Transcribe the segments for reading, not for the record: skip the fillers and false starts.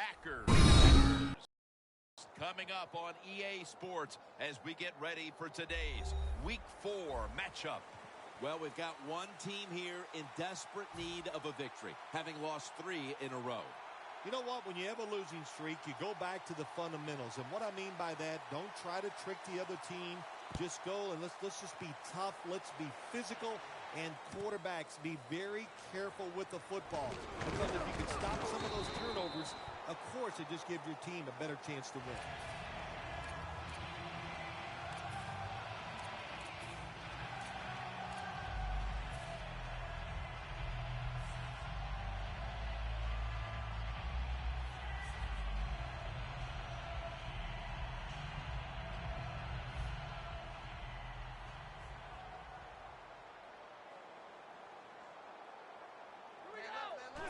Packers. Coming up on EA Sports as we get ready for today's Week 4 matchup. Well, we've got one team here in desperate need of a victory, having lost 3 in a row. You know what? When you have a losing streak, you go back to the fundamentals. And what I mean by that, don't try to trick the other team. Just go and let's just be tough. Let's be physical. And quarterbacks, be very careful with the football. Because if you can stop some of those turnovers, of course, it just gives your team a better chance to win.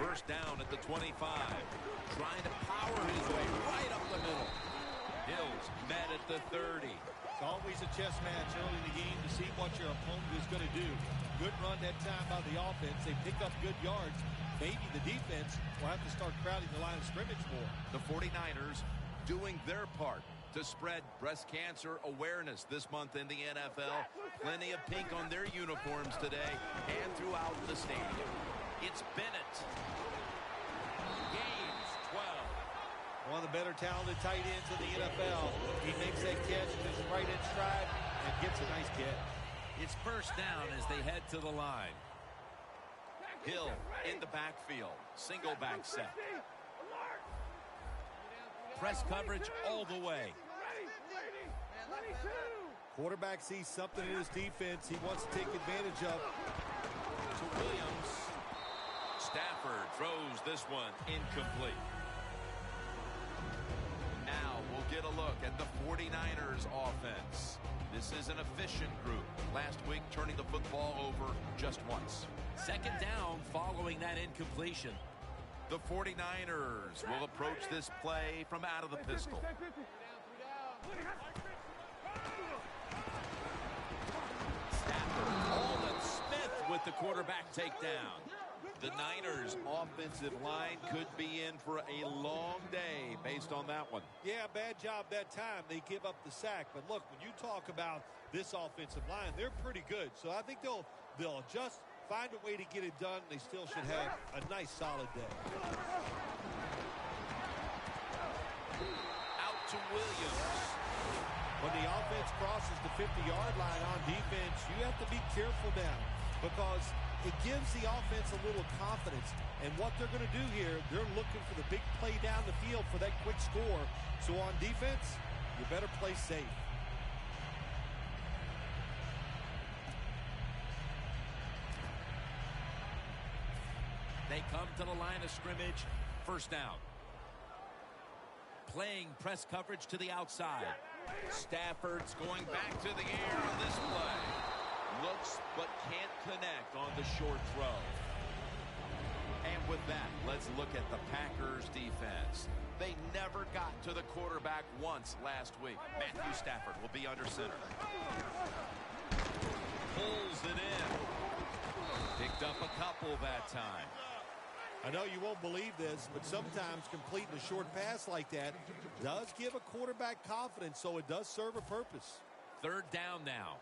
First down at the 25. Trying to power his way right up the middle. Hills met at the 30. It's always a chess match early in the game to see what your opponent is going to do. Good run that time by the offense. They pick up good yards. Maybe the defense will have to start crowding the line of scrimmage more. The 49ers doing their part to spread breast cancer awareness this month in the NFL. Plenty of pink on their uniforms today and throughout the stadium. It's Bennett. Gains 12. One of the better talented tight ends in the NFL. He makes that catch in his right in stride and gets a nice catch. It's first down as they head to the line. Hill in the backfield. Single back set. Press coverage all the way. Quarterback sees something in his defense he wants to take advantage of. To Williams. Stafford throws this one incomplete. Now we'll get a look at the 49ers offense. This is an efficient group. Last week turning the football over just once. Second down following that incompletion. The 49ers will approach this play from out of the pistol. Stafford, Alden Smith with the quarterback takedown. The Niners offensive line could be in for a long day based on that one. Yeah, bad job that time. They give up the sack. But look, when you talk about this offensive line, they're pretty good. So I think they'll just find a way to get it done. They still should have a nice, solid day. Out to Williams. When the offense crosses the 50-yard line on defense, you have to be careful now because it gives the offense a little confidence. And what they're going to do here, they're looking for the big play down the field for that quick score. So on defense, you better play safe. They come to the line of scrimmage. First down. Playing press coverage to the outside. Stafford's going back to the air on this play. Looks but can't connect on the short throw. And with that, let's look at the Packers defense. They never got to the quarterback once last week. Matthew Stafford will be under center. Pulls it in. Picked up a couple that time. I know you won't believe this, but sometimes completing a short pass like that does give a quarterback confidence, so it does serve a purpose. Third down now.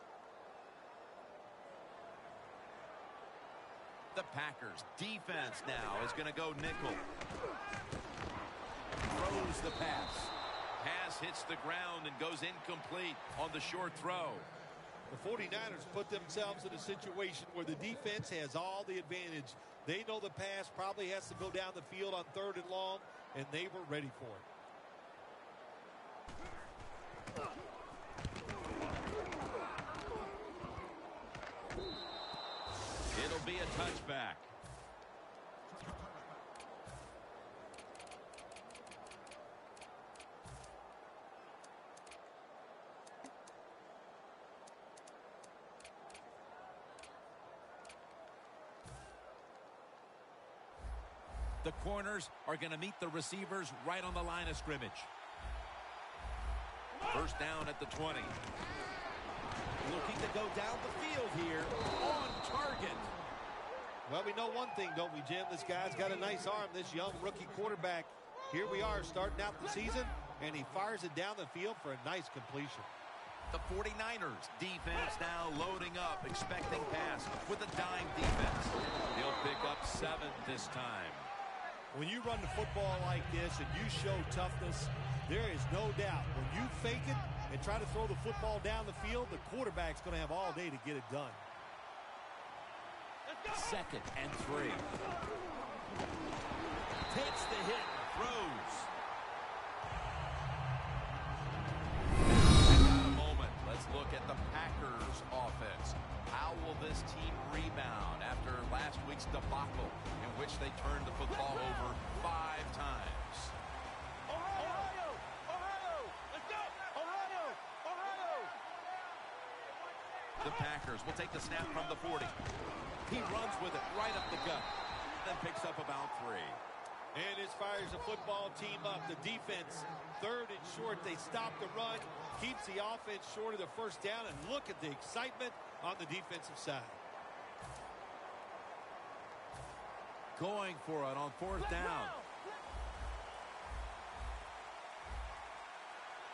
The Packers defense now is going to go nickel. Throws the pass. Pass hits the ground and goes incomplete on the short throw. The 49ers put themselves in a situation where the defense has all the advantage. They know the pass probably has to go down the field on 3rd and long, and they were ready for it. It'll be a touchback. The corners are going to meet the receivers right on the line of scrimmage. First down at the 20. Looking to go down the field here on target. Well, we know one thing, don't we, Jim? This guy's got a nice arm, this young rookie quarterback. Here we are starting out the season, and he fires it down the field for a nice completion. The 49ers defense now loading up, expecting pass with a dime defense. He'll pick up 7 this time. When you run the football like this and you show toughness, there is no doubt when you fake it and try to throw the football down the field, the quarterback's going to have all day to get it done. 2nd and 3. Takes the hit, throws. Let's look at the Packers offense. How will this team rebound after last week's debacle in which they turned the football over 5 times? Ohio! Ohio! Let's go! Ohio! Ohio! The Packers will take the snap from the 40. He runs with it right up the gut, then picks up about 3. And this fires the football team up. The defense, 3rd and short. They stop the run, keeps the offense short of the first down, and look at the excitement on the defensive side. Going for it on 4th down.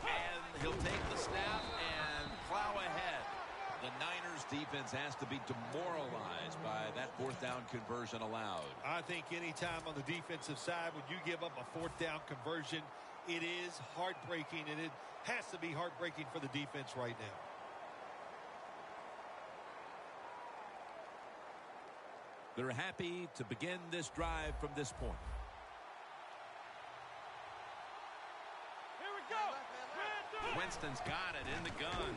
And he'll take the snap and plow ahead. The Niners defense has to be demoralized by that 4th down conversion allowed. I think anytime on the defensive side when you give up a 4th down conversion, it is heartbreaking, and it has to be heartbreaking for the defense right now. They're happy to begin this drive from this point. Here we go! Winston's got it in the gun.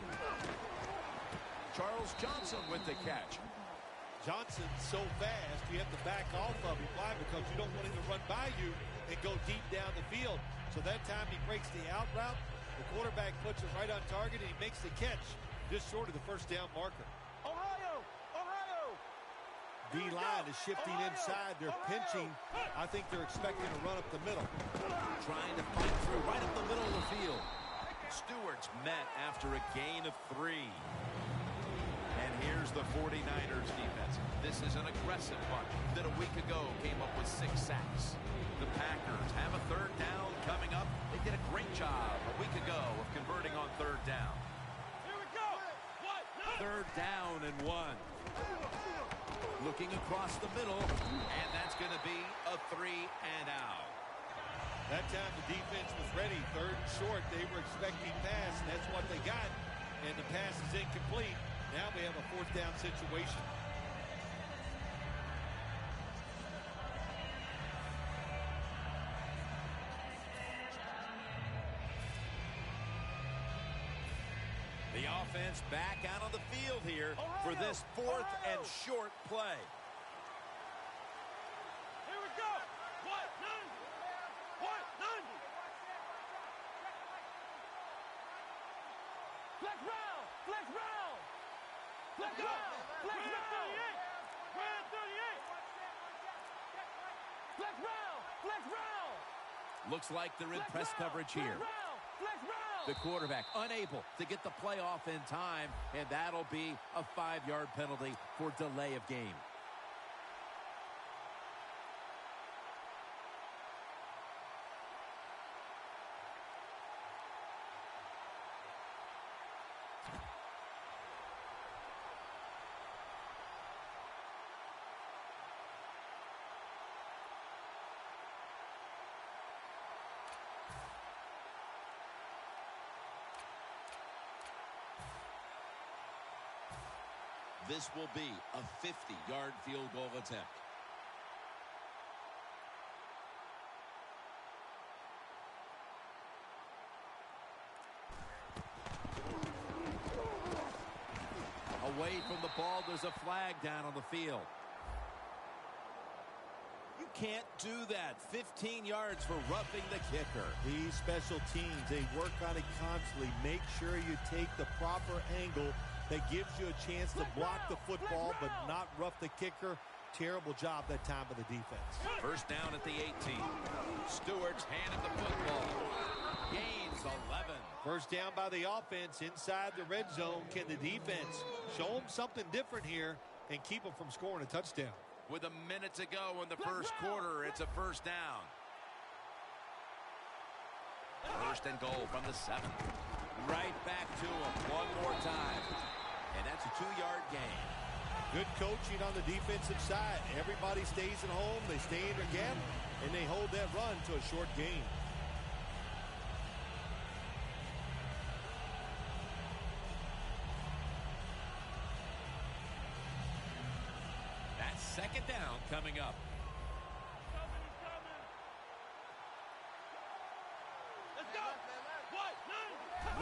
Charles Johnson with the catch. Johnson's so fast, you have to back off of him. Why? Because you don't want him to run by you and go deep down the field. So that time he breaks the out route. The quarterback puts it right on target, and he makes the catch just short of the first down marker. Ohio! Ohio! D-line is shifting inside. They're pinching. I think they're expecting to run up the middle. Trying to fight through right up the middle of the field. Stewart's met after a gain of 3. And here's the 49ers defense. This is an aggressive bunch that a week ago came up with 6 sacks. The Packers have a 3rd down coming up. They did a great job a week ago of converting on 3rd down. Here we go! 3rd down and 1. Looking across the middle, and that's going to be a 3 and out. That time the defense was ready. 3rd and short. They were expecting pass, and that's what they got. And the pass is incomplete. Now we have a 4th down situation. The offense back out on the field here for this 4th and short play. Here we go! 190! 190! Flex round! Flex round! Flex round! Flex round! 38! Flex round! Flex round! Looks like they're in press coverage here. Flex round! The quarterback unable to get the play off in time, and that'll be a 5-yard penalty for delay of game. This will be a 50-yard field goal attempt. Away from the ball, there's a flag down on the field. You can't do that. 15 yards for roughing the kicker. These special teams, they work on it constantly. Make sure you take the proper angle that gives you a chance to block the football but not rough the kicker. Terrible job that time by the defense. First down at the 18. Stewart's handed the football. Gains 11. First down by the offense inside the red zone. Can the defense show them something different here and keep them from scoring a touchdown? With a minute to go in the first quarter, it's a first down. First and goal from the 7. Right back to him one more time. And that's a 2-yard gain. Good coaching on the defensive side. Everybody stays at home. They stay in their gap, and they hold that run to a short gain. That's second down coming up. Let's go. What?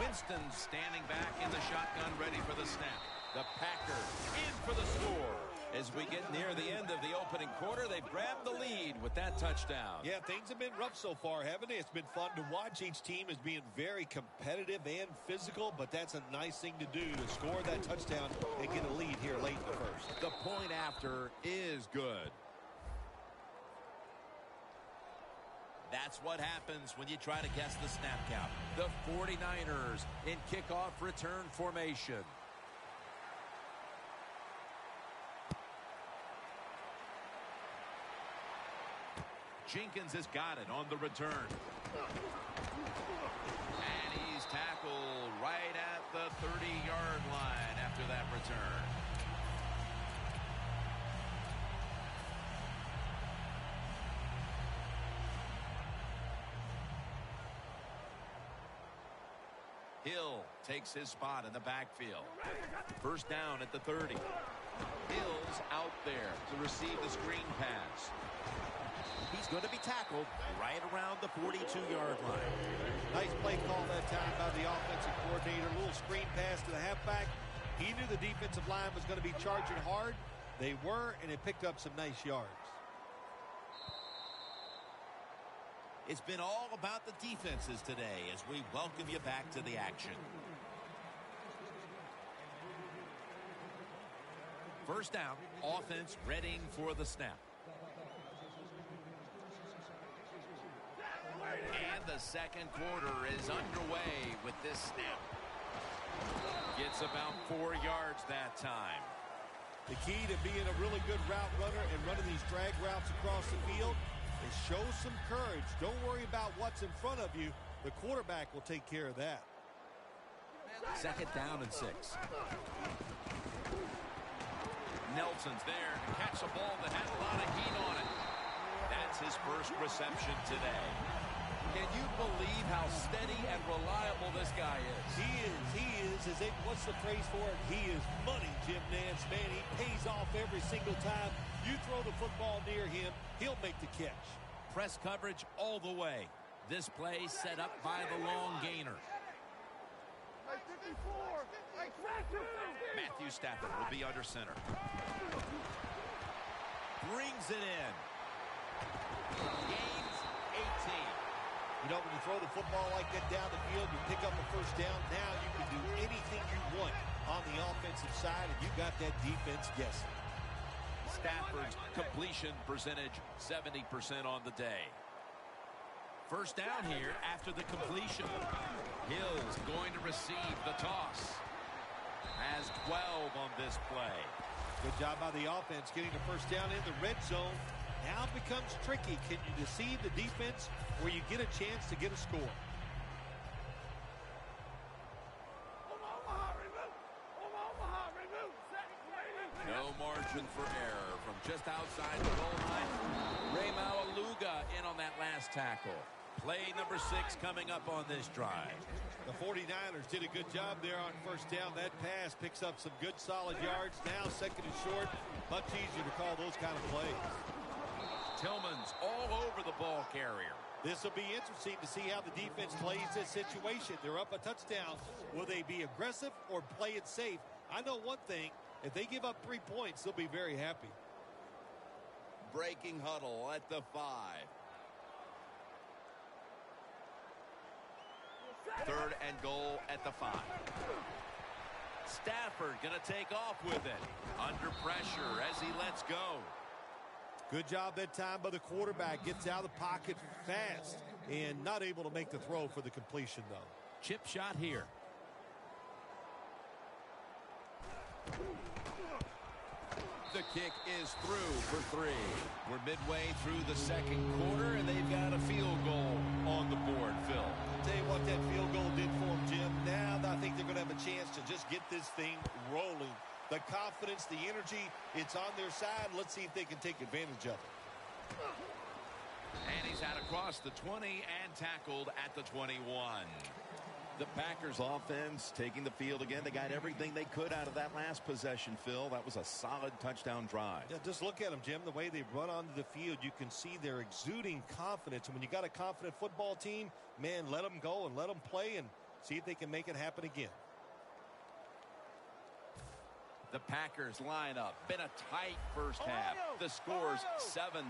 Winston standing back in the shotgun, ready for the snap. The Packers in for the score. As we get near the end of the opening quarter, they've grabbed the lead with that touchdown. Yeah, things have been rough so far, haven't they? It's been fun to watch. Each team is being very competitive and physical, but that's a nice thing to do, to score that touchdown and get a lead here late in the first. The point after is good. That's what happens when you try to guess the snap count. The 49ers in kickoff return formation. Jenkins has got it on the return. And he's tackled right at the 30-yard line after that return. Hill takes his spot in the backfield. First down at the 30. Hill's out there to receive the screen pass. He's going to be tackled right around the 42-yard line. Nice play call that time by the offensive coordinator. A little screen pass to the halfback. He knew the defensive line was going to be charging hard. They were, and it picked up some nice yards. It's been all about the defenses today as we welcome you back to the action. First down, offense readying for the snap. And the second quarter is underway with this snap. Gets about 4 yards that time. The key to being a really good route runner and running these drag routes across the field is show some courage. Don't worry about what's in front of you. The quarterback will take care of that. Second down and 6. Nelson's there to catch a ball that had a lot of heat on it. That's his first reception today. Can you believe how steady and reliable this guy is? He is. What's the phrase for it? He is money, Jim Nance. Man, he pays off every single time. You throw the football near him, he'll make the catch. Press coverage all the way. This play set up by the long gainer. Matthew Stafford will be under center. Brings it in. Gains 18. You know, when you throw the football like that down the field, you pick up a first down. Now you can do anything you want on the offensive side, and you got that defense guessing. Stafford's completion percentage 70% on the day. First down here after the completion. Hill's going to receive the toss. Has 12 on this play. Good job by the offense getting the first down in the red zone. Now it becomes tricky. Can you deceive the defense where you get a chance to get a score? No margin for error from just outside the goal line. Raymau Aluga in on that last tackle. Play number 6 coming up on this drive. The 49ers did a good job there on first down. That pass picks up some good solid yards. Now second and short. Much easier to call those kind of plays. Tillman's all over the ball carrier. This will be interesting to see how the defense plays this situation. They're up a touchdown. Will they be aggressive or play it safe? I know one thing. If they give up 3 points, they'll be very happy. Breaking huddle at the 5. Third and goal at the 5. Stafford going to take off with it. Under pressure as he lets go. Good job that time by the quarterback. Gets out of the pocket fast and not able to make the throw for the completion, though. Chip shot here. The kick is through for 3. We're midway through the second quarter, and they've got a field goal on the board, Phil. I'll tell you get this thing rolling. The confidence, the energy, it's on their side. Let's see if they can take advantage of it. And he's out across the 20 and tackled at the 21. The Packers offense taking the field again. They got everything they could out of that last possession, Phil. That was a solid touchdown drive. Yeah, just look at them, Jim. The way they run onto the field, you can see they're exuding confidence. And when you got a confident football team, man, let them go and let them play and see if they can make it happen again. The Packers line up. Been a tight first half. The score's 7-3.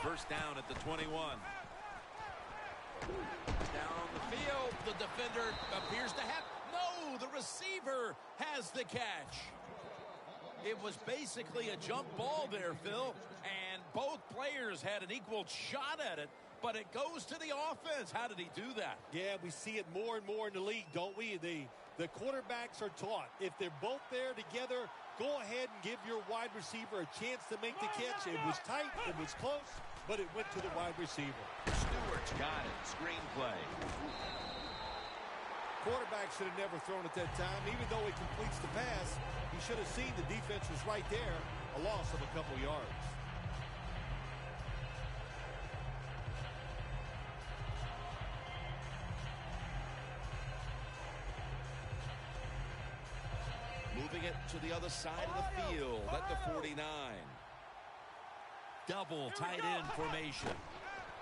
First down at the 21. Down on the field. The defender appears to have... No, the receiver has the catch. It was basically a jump ball there, Phil. And both players had an equal shot at it. But it goes to the offense. How did he do that? Yeah, we see it more and more in the league, don't we? The quarterbacks are taught. If they're both there together, go ahead and give your wide receiver a chance to make the catch. It was tight, it was close, but it went to the wide receiver. Stewart's got it. Screen play. Quarterback should have never thrown it that time. Even though he completes the pass, he should have seen the defense was right there. A loss of a couple yards. Moving it to the other side of the field at the 49. Double tight end formation.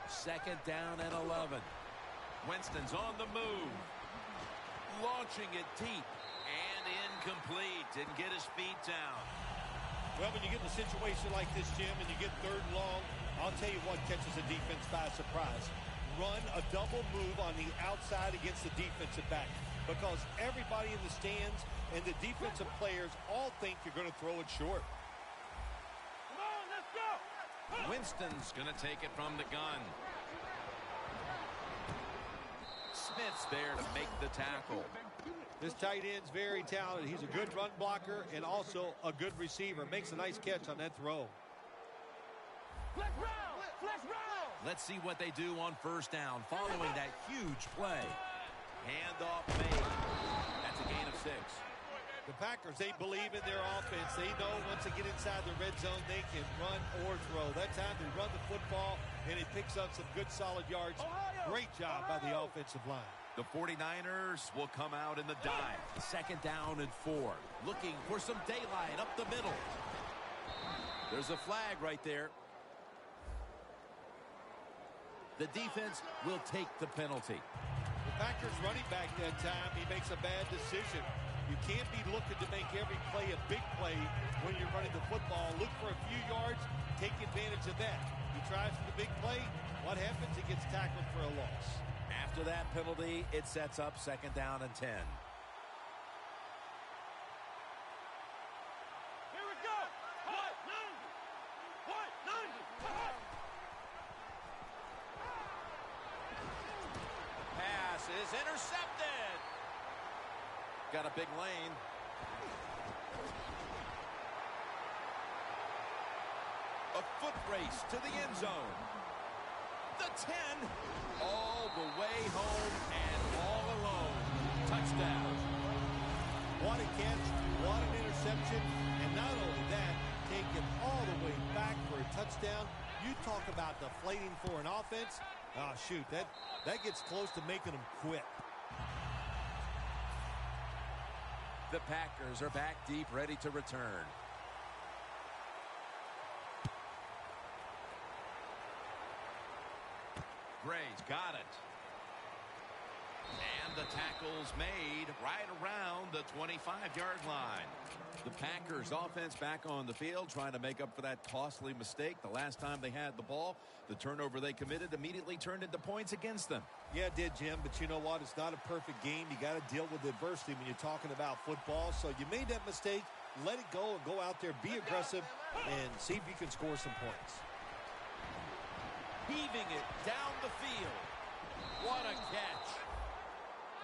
Second down and 11. Winston's on the move. Launching it deep and incomplete. Didn't get his feet down. Well, when you get in a situation like this, Jim, and you get third and long, I'll tell you what catches the defense by surprise. Run a double move on the outside against the defensive back. Because everybody in the stands and the defensive players all think you're going to throw it short. Come on, let's go. Winston's going to take it from the gun. Smith's there to make the tackle. This tight end's very talented. He's a good run blocker and also a good receiver. Makes a nice catch on that throw. Flex round. Flex round. Let's see what they do on first down following that huge play. Handoff made. That's a gain of 6. The Packers, they believe in their offense. They know once they get inside the red zone, they can run or throw. That time they run the football, and it picks up some good solid yards. Great job by the offensive line. The 49ers will come out in the dime. Second down and 4. Looking for some daylight up the middle. There's a flag right there. The defense will take the penalty. The Packers running back that time, he makes a bad decision. You can't be looking to make every play a big play when you're running the football. Look for a few yards, take advantage of that. He tries for the big play. What happens? He gets tackled for a loss. After that penalty, it sets up second down and 10. Here we go. What? 90. What? 90. Pass is intercepted. Got a big lane. A foot race to the end zone. The 10. All the way home and all alone. Touchdown. What a catch, what an interception, and not only that, take it all the way back for a touchdown. You talk about deflating for an offense. Oh, shoot, that gets close to making them quit. The Packers are back deep, ready to return. Gray's got it. And the tackle's made right around the 25-yard line. The Packers offense back on the field trying to make up for that costly mistake. The last time they had the ball, the turnover they committed immediately turned into points against them. Yeah, it did, Jim, but you know what? It's not a perfect game. You got to deal with adversity when you're talking about football. So you made that mistake. Let it go and go out there, be aggressive, and see if you can score some points. Heaving it down the field. What a catch.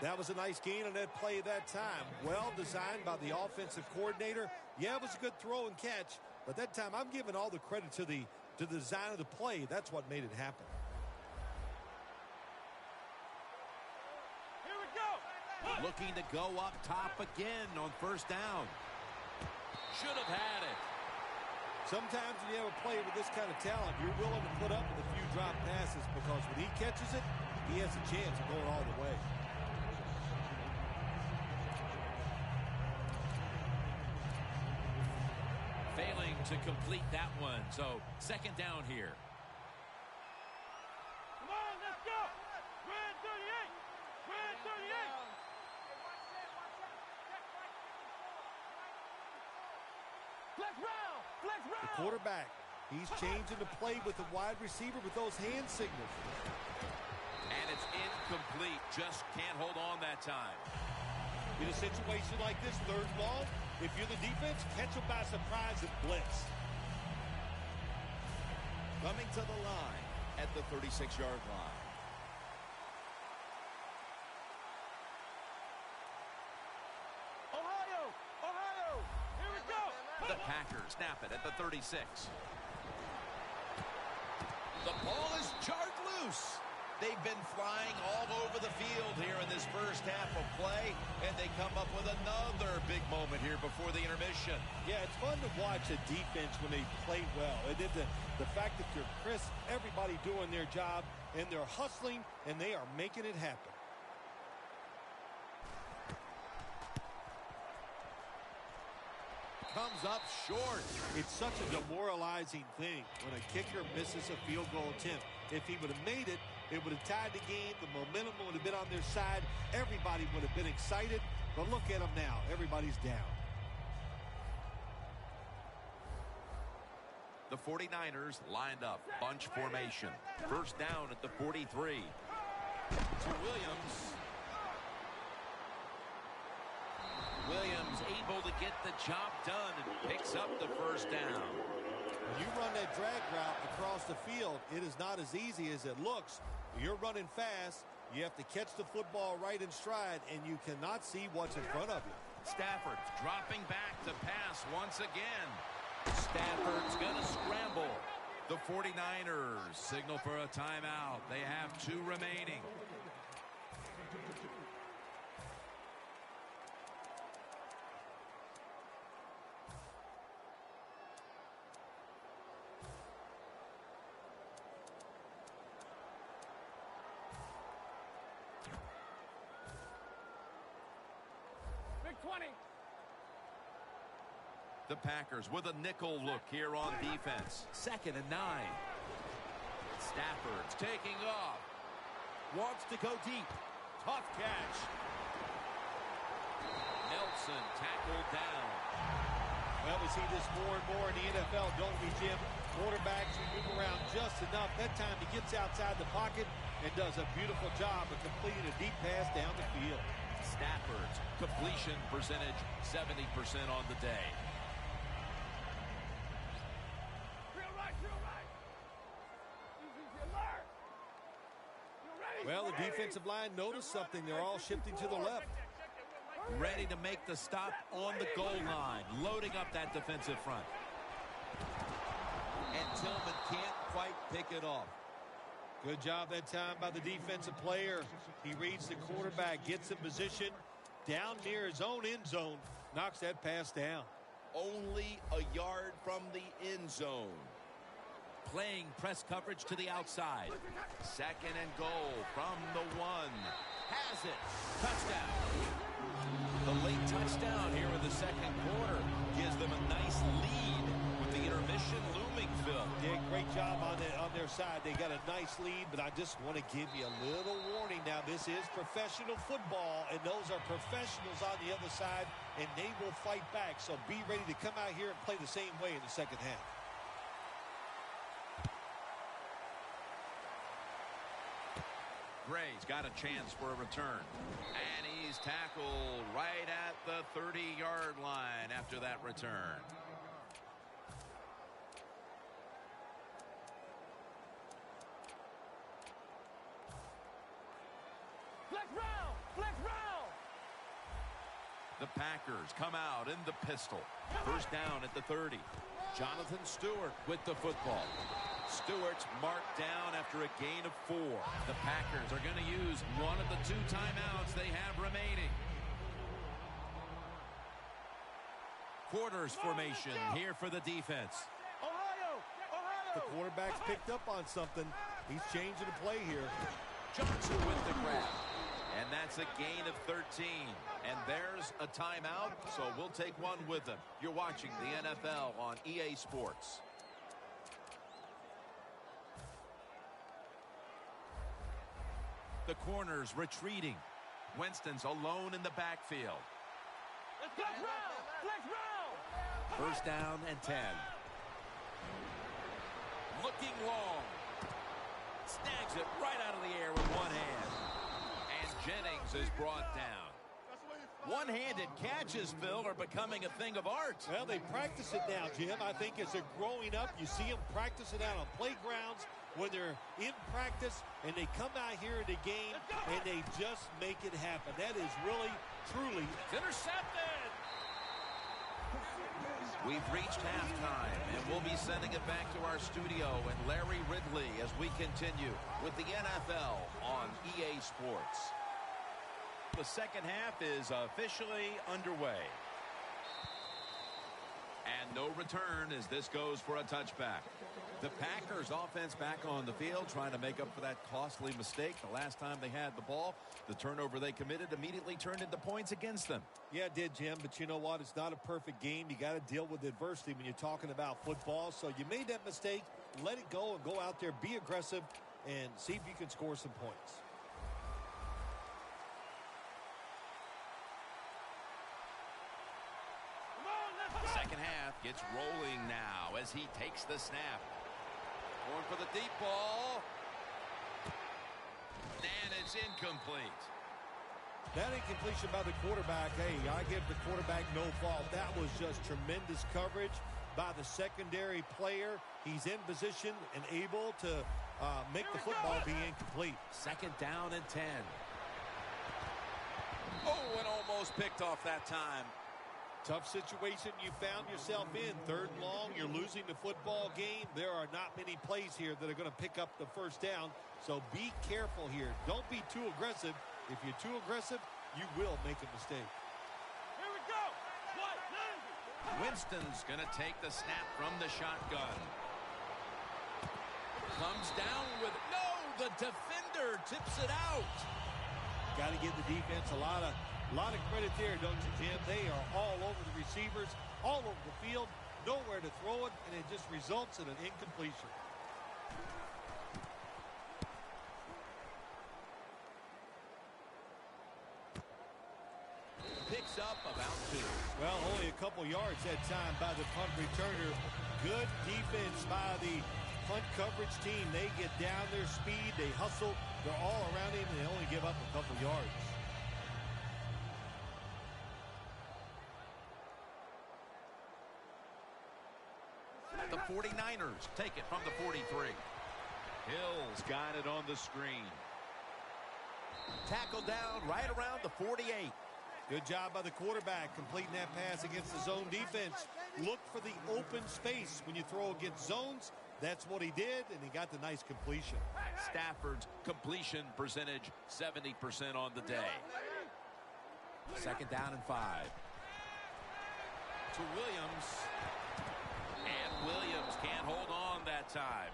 That was a nice gain on that play at that time. Well designed by the offensive coordinator. Yeah, it was a good throw and catch, but that time I'm giving all the credit to the design of the play. That's what made it happen. Here we go. Looking to go up top again on first down. Should have had it. Sometimes when you have a player with this kind of talent, you're willing to put up with a few drop passes because when he catches it, he has a chance of going all the way. Failing to complete that one. So second down here. Come on, let's go. Red 38. Red 38. Flex round. Flex round. The quarterback, he's changing the play with the wide receiver with those hand signals. And it's incomplete. Just can't hold on that time. In a situation like this, third and long, if you're the defense, catch them by surprise and blitz. Coming to the line at the 36-yard line. Ohio. Ohio. Here we go. The Packers snap it at the 36. The ball is jarred loose. They've been flying all over the field here in this first half of play, and they come up with another big moment here before the intermission. Yeah, it's fun to watch a defense when they play well. And then the fact that they're crisp, everybody doing their job, and they're hustling, and they are making it happen. Comes up short. It's such a demoralizing thing when a kicker misses a field goal attempt. If he would have made it, it would have tied the game. The momentum would have been on their side. Everybody would have been excited. But look at them now. Everybody's down. The 49ers lined up. Bunch formation. First down at the 43. To Williams. Williams able to get the job done and picks up the first down. When you run that drag route across the field, it is not as easy as it looks. You're running fast. You have to catch the football right in stride, and you cannot see what's in front of you. Stafford dropping back to pass once again. Stafford's going to scramble. The 49ers signal for a timeout. They have 2 remaining. Big 20. The Packers with a nickel look here on defense. Second and 9. Stafford's taking off. Wants to go deep. Tough catch. Nelson tackled down. Well, we see this more and more in the NFL, don't we, Jim? Quarterbacks who move around just enough. That time he gets outside the pocket and does a beautiful job of completing a deep pass down the field. Stafford's completion percentage 70% on the day. Real right, real right. Easy, alert. You ready? Well, the defensive line noticed something. They're all shifting to the left. Ready to make the stop on the goal line. Loading up that defensive front. And Tillman can't quite pick it off. Good job that time by the defensive player. He reads the quarterback, gets in position, down near his own end zone, knocks that pass down. Only a yard from the end zone. Playing press coverage to the outside. Second and goal from the 1. Has it. Touchdown. The late touchdown here in the second quarter gives them a nice lead with the intermission looming, Phil. Yeah, great job on their side. They got a nice lead, but I just want to give you a little warning now. This is professional football, and those are professionals on the other side, and they will fight back. So be ready to come out here and play the same way in the second half. Gray's got a chance for a return. And he's tackled right at the 30-yard line after that return. Flex round, flex round. The Packers come out in the pistol. First down at the 30. Jonathan Stewart with the football. Stewart's marked down after a gain of 4. The Packers are going to use one of the 2 timeouts they have remaining. Quarters formation here for the defense. The quarterback's picked up on something. He's changing the play here. Johnson with the grab. And that's a gain of 13. And there's a timeout, so we'll take one with them. You're watching the NFL on EA Sports. The corner's retreating. Winston's alone in the backfield. First down and 10. Looking long. Snags it right out of the air with one hand. And Jennings is brought down. One-handed catches, Phil, are becoming a thing of art. Well, they practice it now, Jim. I think as they're growing up, you see them practice it out on playgrounds when they're in practice, and they come out here in the game, and they just make it happen. That is really, truly... It's intercepted! We've reached halftime, and we'll be sending it back to our studio and Larry Ridley as we continue with the NFL on EA Sports. The second half is officially underway. And no return as this goes for a touchback. The Packers offense back on the field trying to make up for that costly mistake the last time they had the ball. The turnover they committed immediately turned into points against them. Yeah, it did, Jim, but you know what? It's not a perfect game. You got to deal with adversity when you're talking about football. So you made that mistake, let it go, and go out there, be aggressive, and see if you can score some points. Second half gets rolling now as he takes the snap. Going for the deep ball. And it's incomplete. That incompletion by the quarterback, hey, I give the quarterback no fault. That was just tremendous coverage by the secondary player. He's in position and able to make the football be incomplete. Second down and 10. Oh, and almost picked off that time. Tough situation you found yourself in. Third and long, you're losing the football game. There are not many plays here that are going to pick up the first down. So be careful here. Don't be too aggressive. If you're too aggressive, you will make a mistake. Here we go. Winston's going to take the snap from the shotgun. Comes down with, no, the defender tips it out. Got to give the defense a lot of credit there, don't you, Jim? They are all over the receivers, all over the field, nowhere to throw it, and it just results in an incompletion. Picks up about 2. Well, only a couple yards that time by the punt returner. Good defense by the punt coverage team. They get down their speed, they hustle, they're all around him, and they only give up a couple yards. The 49ers take it from the 43. Hill's got it on the screen. Tackled down right around the 48. Good job by the quarterback completing that pass against the zone defense. Look for the open space when you throw against zones. That's what he did, and he got the nice completion. Stafford's completion percentage 70% on the day. Second down and 5. To Williams. And Williams can't hold on that time.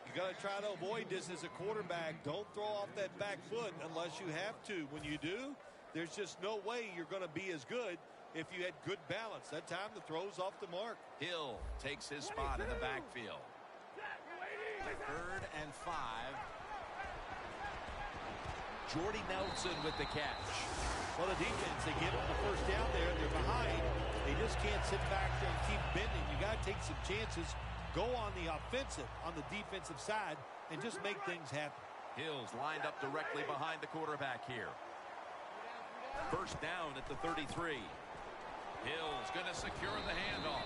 You got to try to avoid this as a quarterback. Don't throw off that back foot unless you have to. When you do, there's just no way you're going to be as good if you had good balance. That time the throw's off the mark. Hill takes his spot in the backfield. Third and 5. Jordy Nelson with the catch. Well, the defense, they give them the first down there. They're behind. They just can't sit back there and keep bending. You got to take some chances. Go on the offensive, on the defensive side, and just make things happen. Hill's lined up directly behind the quarterback here. First down at the 33. Hill's going to secure the handoff.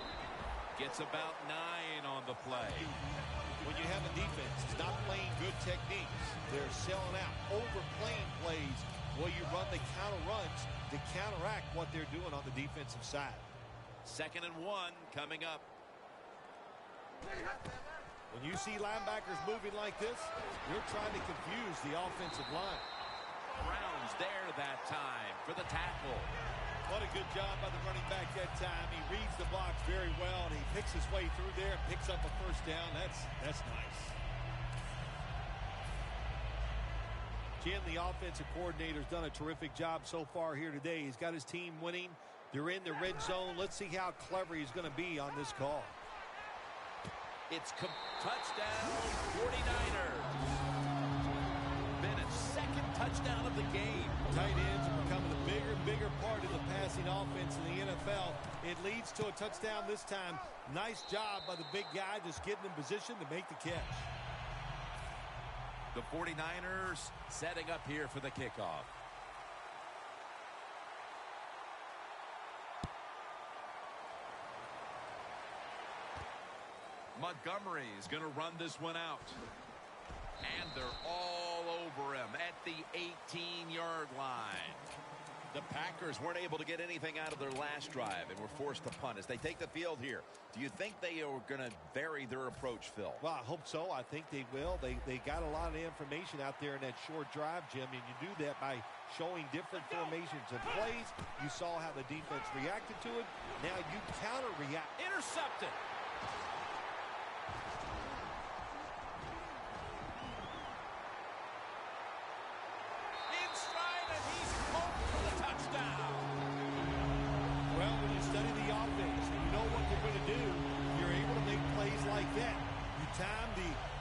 Gets about 9 on the play. When you have a defense that's not playing good techniques, they're selling out, overplaying plays while you run the counter runs to counteract what they're doing on the defensive side. Second and 1 coming up. When you see linebackers moving like this, you're trying to confuse the offensive line. Brown's there that time for the tackle. What a good job by the running back that time. He reads the box very well, and he picks his way through there and picks up a first down. That's nice. Jim, the offensive coordinator's done a terrific job so far here today. He's got his team winning. They're in the red zone. Let's see how clever he's going to be on this call. It's touchdown 49ers. Bennett's second touchdown of the game. Tight ends are becoming a bigger and bigger part of the passing offense in the NFL. It leads to a touchdown this time. Nice job by the big guy just getting in position to make the catch. The 49ers setting up here for the kickoff. Montgomery is going to run this one out. And they're all over him at the 18-yard line. The Packers weren't able to get anything out of their last drive and were forced to punt as they take the field here. Do you think they are going to vary their approach, Phil? Well, I hope so. I think they will. They got a lot of information out there in that short drive, Jim, and you do that by showing different formations and plays. You saw how the defense reacted to it. Now you counter-react. Intercepted.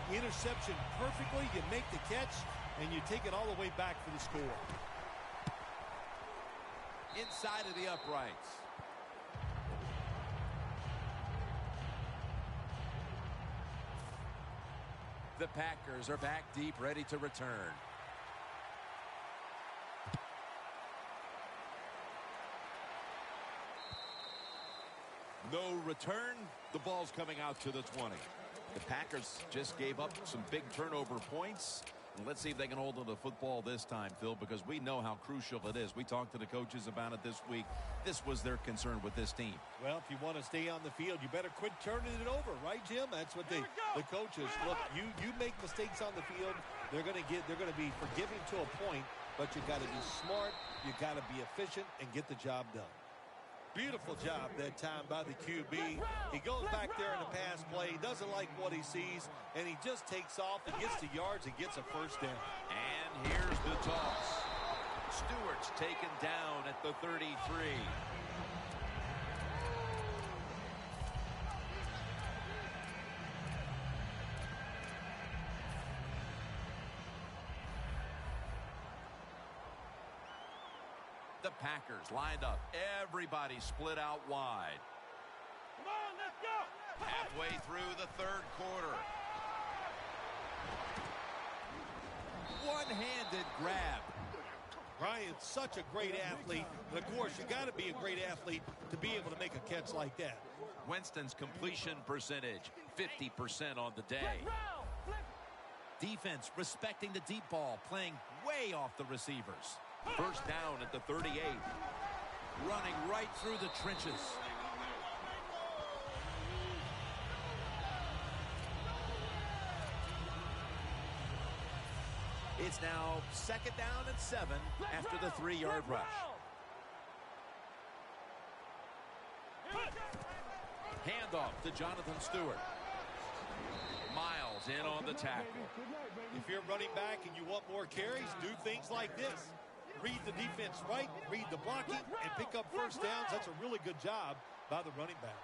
Interception perfectly, you make the catch, and you take it all the way back for the score. Inside of the uprights. The Packers are back deep, ready to return. No return. The ball's coming out to the 20. The Packers just gave up some big turnover points. Let's see if they can hold on to the football this time, Phil, because we know how crucial it is. We talked to the coaches about it this week. This was their concern with this team. Well, if you want to stay on the field, you better quit turning it over, right, Jim? That's what the coaches look. You make mistakes on the field, they're going to be forgiving to a point, but you got to be smart, you got to be efficient, and get the job done. Beautiful job that time by the QB. He goes back there in the pass play, doesn't like what he sees, and he just takes off and gets the yards and gets a first down. And here's the toss. Stewart's taken down at the 33. The Packers lined up. Everybody split out wide. Come on, let's go. Halfway through the third quarter. One-handed grab. Ryan's such a great athlete. And, of course, you got to be a great athlete to be able to make a catch like that. Winston's completion percentage, 50% on the day. Defense respecting the deep ball, playing way off the receivers. First down at the 38. Running right through the trenches. It's now second down and 7 after the 3-yard rush. Handoff to Jonathan Stewart. Miles in on the tackle. If you're running back and you want more carries, do things like this. Read the defense right, read the blocking, and pick up first downs. That's a really good job by the running back.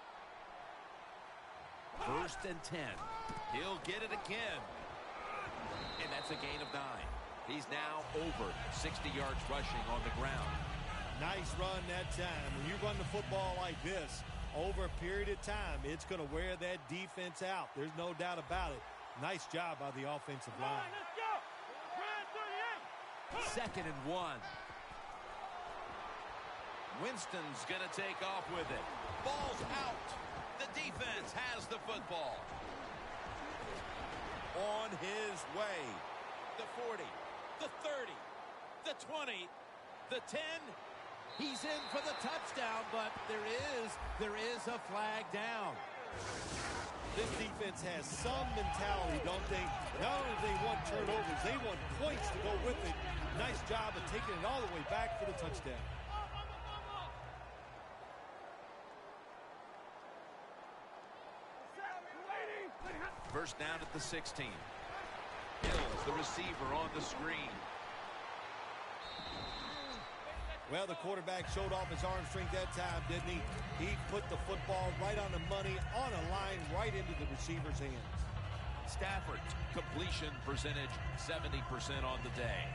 First and 10. He'll get it again. And that's a gain of 9. He's now over 60 yards rushing on the ground. Nice run that time. When you run the football like this, over a period of time, it's going to wear that defense out. There's no doubt about it. Nice job by the offensive line. Let's go. Second and 1. Winston's going to take off with it. Ball's out. The defense has the football. On his way. The 40, the 30, the 20, the 10. He's in for the touchdown, but there is a flag down. This defense has some mentality, don't they? Not only do they want turnovers, they want points to go with it. Nice job of taking it all the way back for the touchdown. First down at the 16. Hills, the receiver, on the screen. Well, the quarterback showed off his arm strength that time, didn't he? He put the football right on the money, on a line, right into the receiver's hands. Stafford, completion percentage 70% on the day.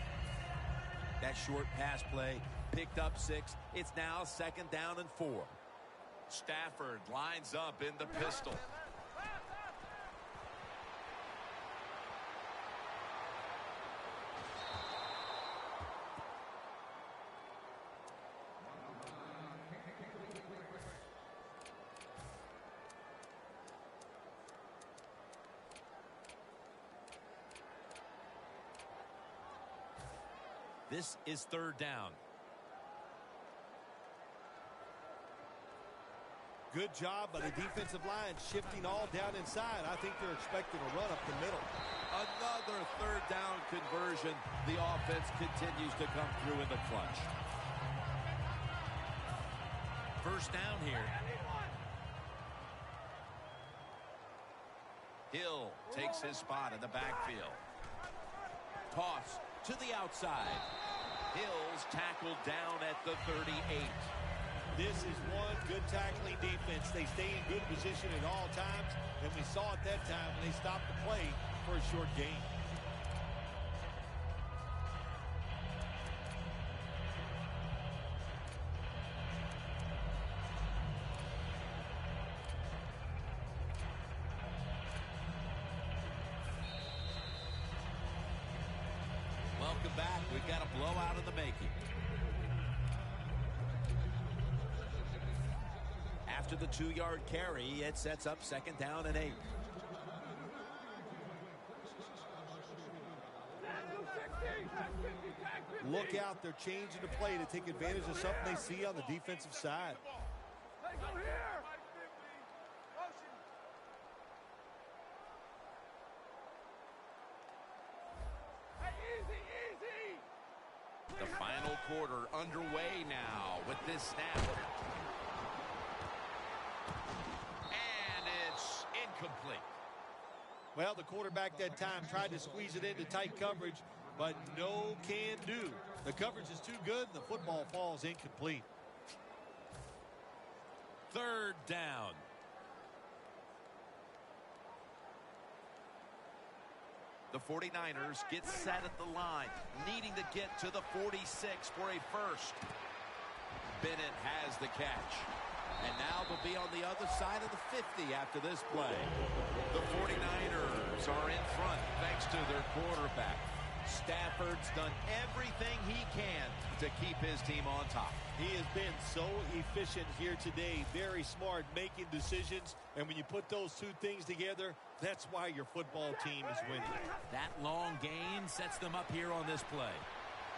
That short pass play picked up 6. It's now 2nd down and 4. Stafford lines up in the pistol. This is 3rd down. Good job by the defensive line shifting all down inside. I think they're expecting a run up the middle. Another 3rd down conversion. The offense continues to come through in the clutch. First down here. Hill takes his spot in the backfield. Toss to the outside. Hills tackled down at the 38. This is one good tackling defense. They stay in good position at all times, and we saw it that time when they stopped the play for a short gain. Welcome back. We've got a blowout in the making. After the 2-yard carry, it sets up 2nd down and 8. Look out, they're changing the play to take advantage of something they see on the defensive side. The final quarter underway now with this snap. And it's incomplete. Well, the quarterback that time tried to squeeze it into tight coverage, but no can do. The coverage is too good, and the football falls incomplete. 3rd down. The 49ers get set at the line, needing to get to the 46 for a first. Bennett has the catch. And now they'll be on the other side of the 50 after this play. The 49ers are in front thanks to their quarterback. Stafford's done everything he can to keep his team on top. He has been so efficient here today. Very smart, making decisions. And when you put those two things together, that's why your football team is winning. That long gain sets them up here on this play.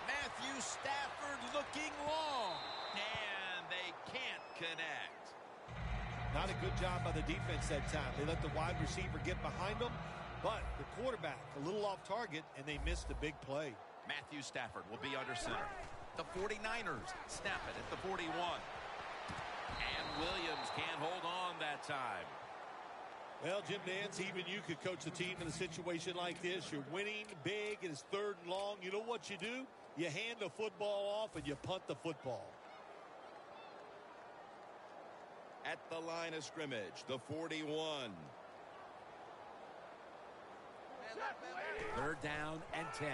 Matthew Stafford looking long. And they can't connect. Not a good job by the defense that time. They let the wide receiver get behind them. But the quarterback a little off target, and they missed a big play. Matthew Stafford will be under center. The 49ers snap it at the 41. And Williams can't hold on that time. Well, Jim Nance, even you could coach the team in a situation like this. You're winning big, and it's 3rd and long. You know what you do? You hand the football off, and you punt the football. At the line of scrimmage, the 41. 3rd down and 10.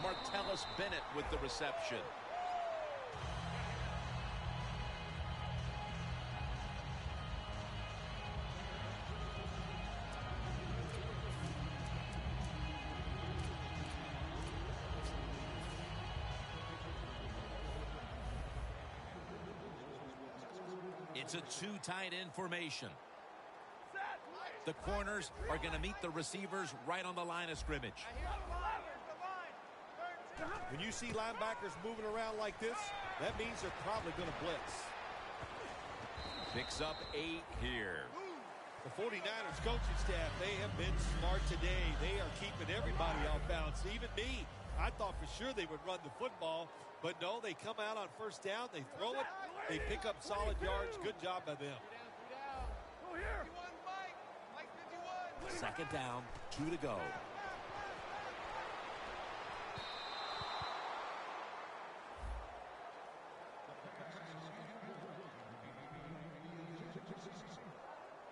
Martellus Bennett with the reception. It's a 2 tight end formation. The corners are going to meet the receivers right on the line of scrimmage. When you see linebackers moving around like this, that means they're probably going to blitz. Picks up 8 here. The 49ers coaching staff, they have been smart today. They are keeping everybody off balance, even me. I thought for sure they would run the football, but no, they come out on first down, they throw it, they pick up solid yards. Good job by them. Second down, 2 to go.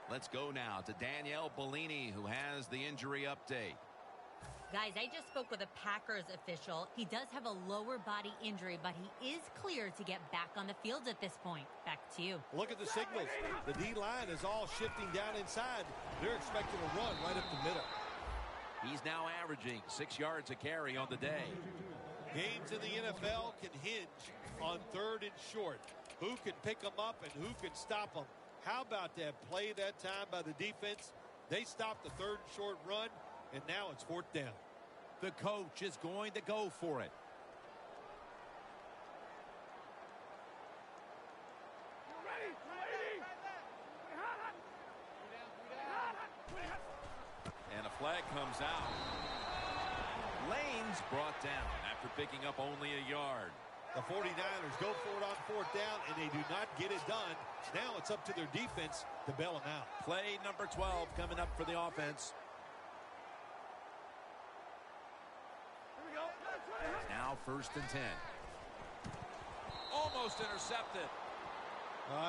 Let's go now to Danielle Bellini, who has the injury update. Guys, I just spoke with a Packers official. He does have a lower body injury, but he is clear to get back on the field at this point. Back to you. Look at the signals. The D-line is all shifting down inside. They're expecting a run right up the middle. He's now averaging 6 yards a carry on the day. Games in the NFL can hinge on 3rd and short. Who can pick them up and who can stop them? How about that play that time by the defense? They stopped the 3rd and short run, and now it's 4th down. The coach is going to go for it. And a flag comes out. Lane's brought down after picking up only a yard. The 49ers go for it on 4th down, and they do not get it done. Now it's up to their defense to bail them out. Play number 12 coming up for the offense. Now 1st and 10. Almost intercepted.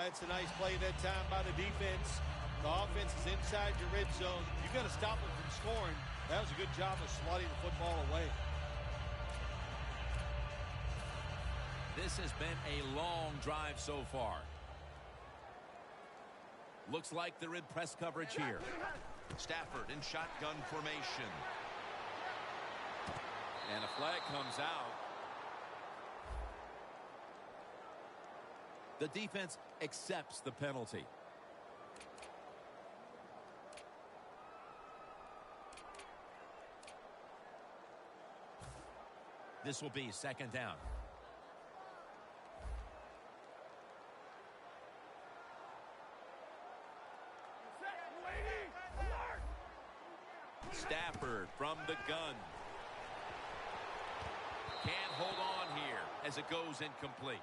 It's a nice play that time by the defense. The offense is inside your red zone. You've got to stop them from scoring. That was a good job of swatting the football away. This has been a long drive so far. Looks like they're in press coverage here. Stafford in shotgun formation. And a flag comes out. The defense accepts the penalty. This will be 2nd down. Stafford from the gun. Can't hold on here as it goes incomplete.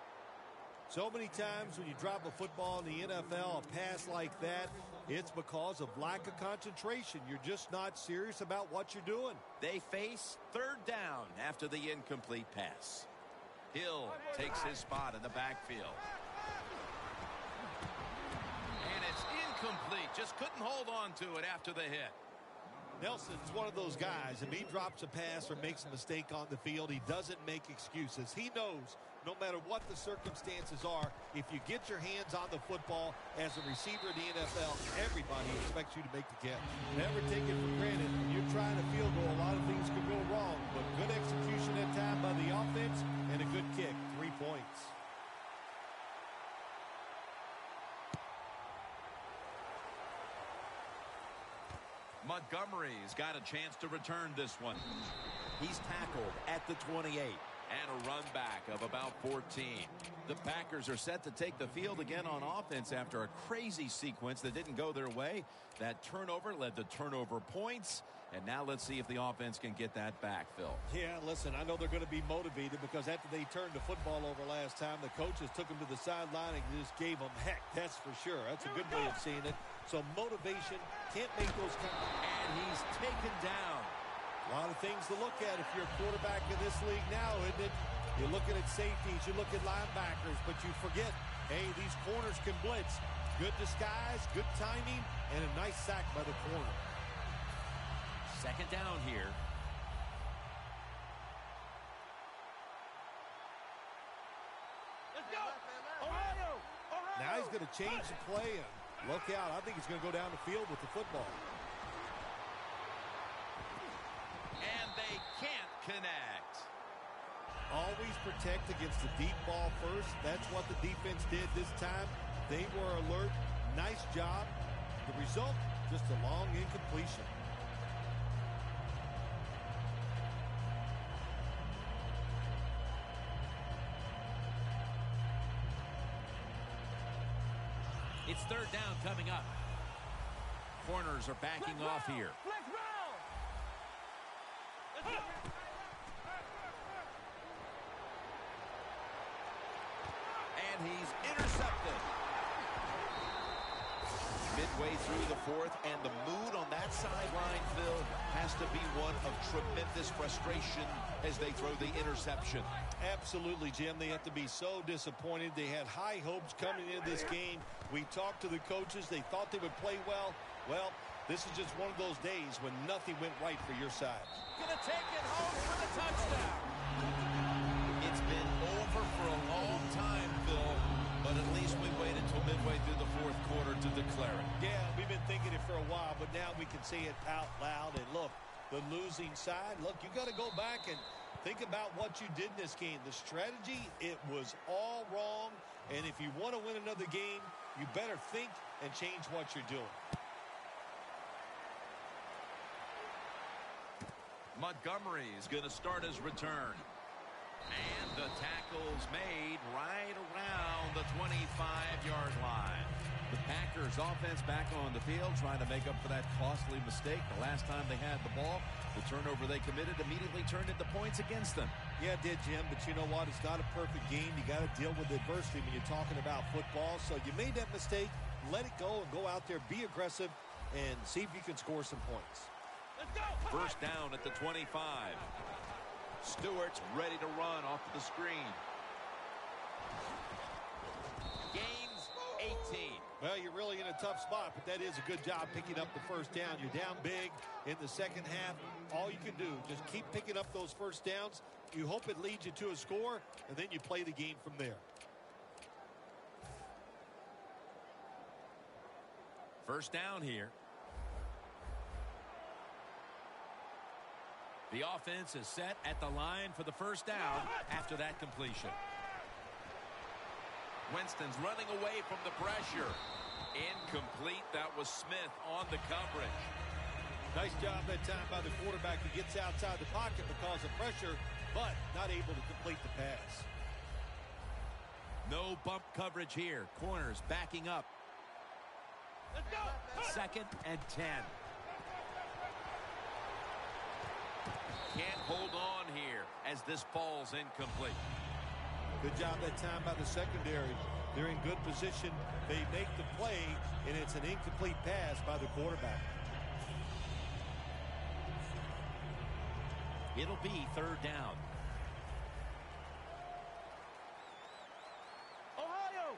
So many times when you drop a football in the NFL, a pass like that, it's because of lack of concentration. You're just not serious about what you're doing. They face 3rd down after the incomplete pass. Hill takes his spot in the backfield. And it's incomplete. Just couldn't hold on to it after the hit. Nelson's one of those guys. If he drops a pass or makes a mistake on the field, he doesn't make excuses. He knows no matter what the circumstances are, if you get your hands on the football as a receiver in the NFL, everybody expects you to make the catch. Never take it for granted. When you're trying a field goal, a lot of things can go wrong, but good execution that time by the offense and a good kick. 3 points. Montgomery's got a chance to return this one. He's tackled at the 28. And a run back of about 14. The Packers are set to take the field again on offense after a crazy sequence that didn't go their way. That turnover led to turnover points. And now let's see if the offense can get that back, Phil. Yeah, listen, I know they're going to be motivated because after they turned the football over last time, the coaches took them to the sideline and just gave them heck. That's for sure. That's a good way of seeing it. So motivation, can't make those kind of... And he's taken down. A lot of things to look at if you're a quarterback in this league now, isn't it? You're looking at safeties, you look at linebackers, but you forget, hey, these corners can blitz. Good disguise, good timing, and a nice sack by the corner. 2nd down here. Let's go! Ohio! Now he's going to change the play, and look out. I think he's going to go down the field with the football. And they can't connect. Always protect against the deep ball first. That's what the defense did this time. They were alert. Nice job. The result, just a long incompletion. It's third down coming up. Corners are backing off here. Flex round. Let's go. And he's intercepted. Midway through the fourth, and the mood on that sideline, Phil, has to be one of tremendous frustration as they throw the interception. Absolutely, Jim. They have to be so disappointed. They had high hopes coming into this game. We talked to the coaches. They thought they would play well. Well, this is just one of those days when nothing went right for your side. Gonna take it home for the touchdown. It's been over for a long time, Phil, but at least we waited until midway through the fourth quarter to declare it. Yeah, we've been thinking it for a while, but now we can say it out loud. And look, the losing side, look, you got to go back and think about what you did in this game. The strategy, it was all wrong. And if you want to win another game, you better think and change what you're doing. Montgomery is going to start his return. And the tackle's made right around the 25-yard line. The Packers offense back on the field trying to make up for that costly mistake. The last time they had the ball, the turnover they committed immediately turned into points against them. Yeah, it did, Jim, but you know what? It's not a perfect game. You got to deal with adversity when you're talking about football. So you made that mistake. Let it go and go out there, be aggressive, and see if you can score some points. Let's go. First down at the 25. Stewart's ready to run off the screen. Gains 18. Well, you're really in a tough spot, but that is a good job picking up the first down. You're down big in the second half. All you can do, just keep picking up those first downs. You hope it leads you to a score, and then you play the game from there. First down here. The offense is set at the line for the first down after that completion. Winston's running away from the pressure. Incomplete. That was Smith on the coverage. Nice job that time by the quarterback. He gets outside the pocket because of pressure, but not able to complete the pass. No bump coverage here. Corners backing up. Let's go. Second and 10. Can't hold on here as this falls incomplete. Good job that time by the secondary. They're in good position. They make the play, and it's an incomplete pass by the quarterback. It'll be third down. Ohio.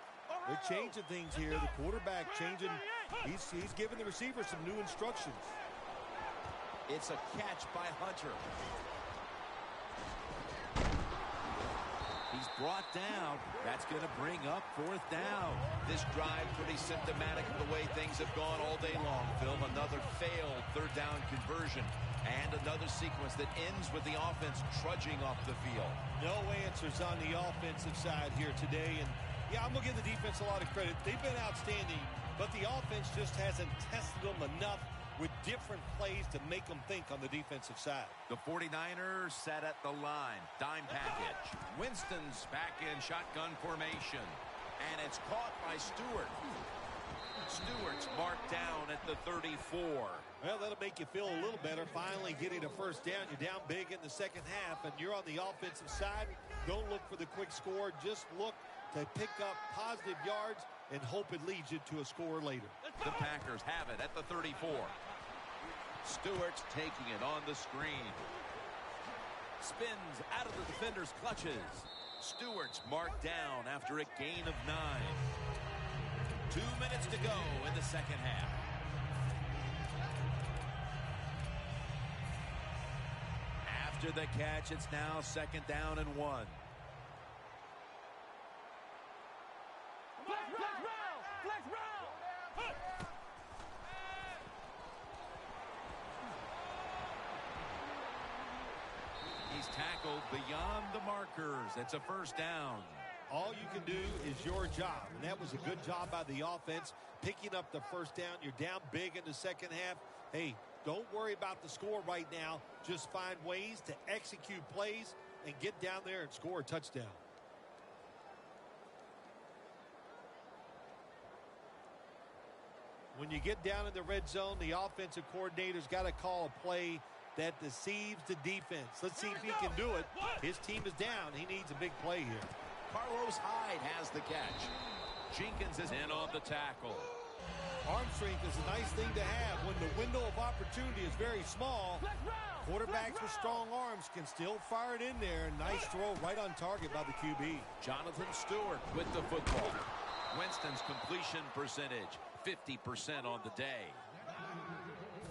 They're changing things here. The quarterback changing. He's giving the receiver some new instructions. It's a catch by Hunter. He's brought down. That's going to bring up fourth down. This drive pretty symptomatic of the way things have gone all day long, Phil. Another failed third down conversion. And another sequence that ends with the offense trudging off the field. No answers on the offensive side here today. And, yeah, I'm going to give the defense a lot of credit. They've been outstanding, but the offense just hasn't tested them enough with different plays to make them think on the defensive side. The 49ers set at the line. Dime package. Winston's back in shotgun formation. And it's caught by Stewart. Stewart's marked down at the 34. Well, that'll make you feel a little better. Finally getting a first down. You're down big in the second half, and you're on the offensive side. Don't look for the quick score. Just look to pick up positive yards and hope it leads you to a score later. The Packers have it at the 34. Stewart's taking it on the screen. Spins out of the defender's clutches. Stewart's marked down after a gain of 9. 2 minutes to go in the second half. After the catch, it's now second down and 1. Flex round. Flex round. He's tackled beyond the markers. It's a first down. All you can do is your job, and that was a good job by the offense, picking up the first down. You're down big in the second half. Hey, don't worry about the score right now. Just find ways to execute plays and get down there and score a touchdown. When you get down in the red zone, the offensive coordinator's got to call a play that deceives the defense. Let's see if he can do it. His team is down. He needs a big play here. Carlos Hyde has the catch. Jenkins is in on the tackle. Arm strength is a nice thing to have when the window of opportunity is very small. Quarterbacks with strong arms can still fire it in there. Nice throw right on target by the QB. Jonathan Stewart with the football. Winston's completion percentage, 50% on the day.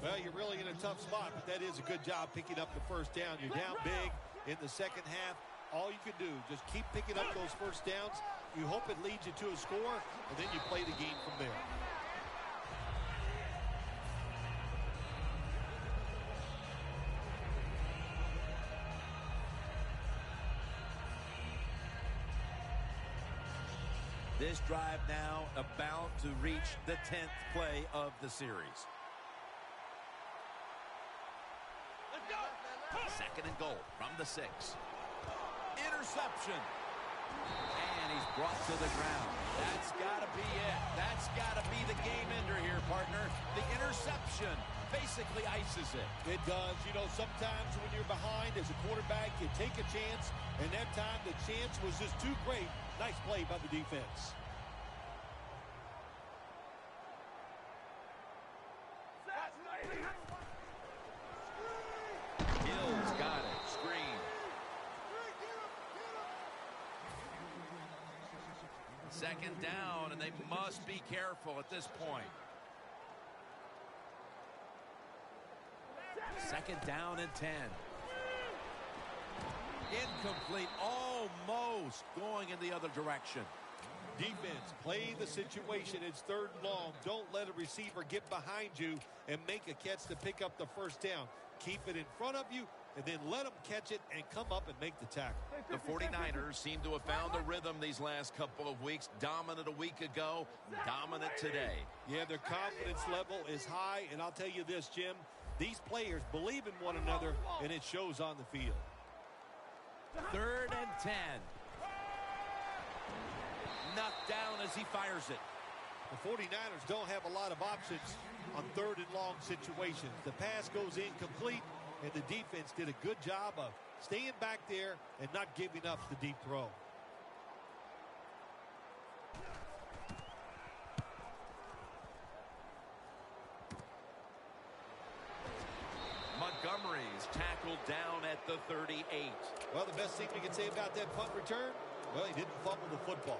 Well, you're really in a tough spot, but that is a good job picking up the first down. You're down big in the second half. All you can do, just keep picking up those first downs. You hope it leads you to a score, and then you play the game from there. This drive now about to reach the 10th play of the series. Second and goal from the 6. Interception. And he's brought to the ground. That's got to be it. That's got to be the game ender here, partner. The interception basically ices it. It does. You know, sometimes when you're behind as a quarterback, you take a chance, and that time the chance was just too great. Nice play by the defense. Hill's got it. Screen. Second down, and they must be careful at this point. Second down and 10. Incomplete, almost going in the other direction. Defense, play the situation. It's third and long. Don't let a receiver get behind you and make a catch to pick up the first down. Keep it in front of you, and then let them catch it and come up and make the tackle. The 49ers seem to have found a rhythm these last couple of weeks. Dominant a week ago, dominant today. Yeah, their confidence level is high, and I'll tell you this, Jim. These players believe in one another, and it shows on the field. Third and 10. Knocked down as he fires it. The 49ers don't have a lot of options on third and long situations. The pass goes incomplete, and the defense did a good job of staying back there and not giving up the deep throw. Montgomery's tackled down at the 38. Well, the best thing we can say about that punt return, well, he didn't fumble the football.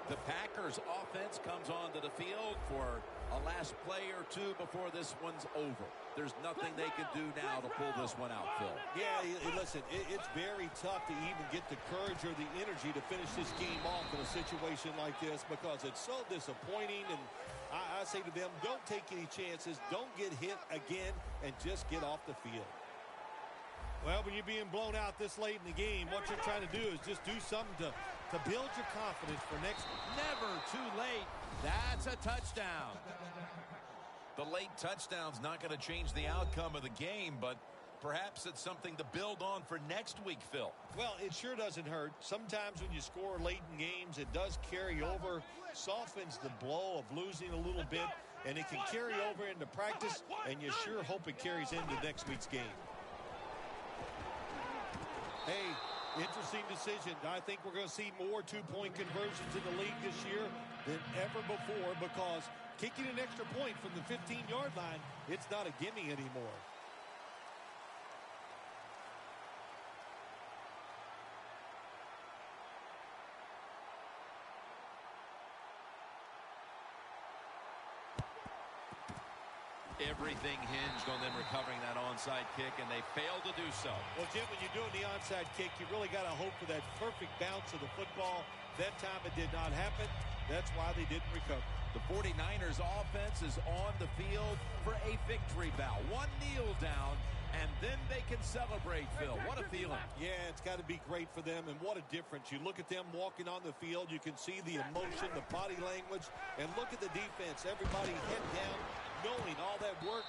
The Packers offense comes onto the field for a last play or two before this one's over. There's nothing they can do now to pull this one out, Phil. Yeah, listen, it's very tough to even get the courage or the energy to finish this game off in a situation like this because it's so disappointing. And I say to them, don't take any chances. Don't get hit again and just get off the field. Well, when you're being blown out this late in the game, what you're trying to do is just do something to build your confidence for next. Never too late. That's a touchdown. The late touchdown's not going to change the outcome of the game, but perhaps it's something to build on for next week, Phil. Well, it sure doesn't hurt. Sometimes when you score late in games, it does carry over, softens the blow of losing a little bit, and it can carry over into practice, and you sure hope it carries into next week's game. Hey, interesting decision. I think we're going to see more two-point conversions in the league this year than ever before because kicking an extra point from the 15-yard line, it's not a gimme anymore. Everything hinged on them recovering that onside kick, and they failed to do so. Well, Jim, when you're doing the onside kick, you really got to hope for that perfect bounce of the football. That time it did not happen. That's why they didn't recover. The 49ers offense is on the field for a victory bow. One kneel down, and then they can celebrate, Phil. What a feeling. Yeah, it's got to be great for them, and what a difference. You look at them walking on the field, you can see the emotion, the body language, and look at the defense. Everybody head down, knowing all that work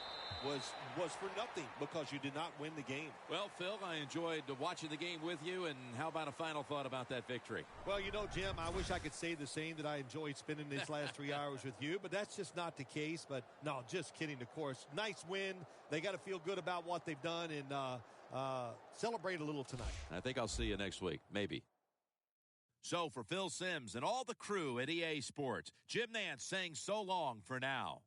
was for nothing because you did not win the game. Well, Phil, I enjoyed watching the game with you, and how about a final thought about that victory? Well, you know, Jim, I wish I could say the same, that I enjoyed spending these last 3 hours with you, but that's just not the case. But, no, just kidding, of course. Nice win. They got to feel good about what they've done and celebrate a little tonight. I think I'll see you next week, maybe. So for Phil Simms and all the crew at EA Sports, Jim Nantz saying so long for now.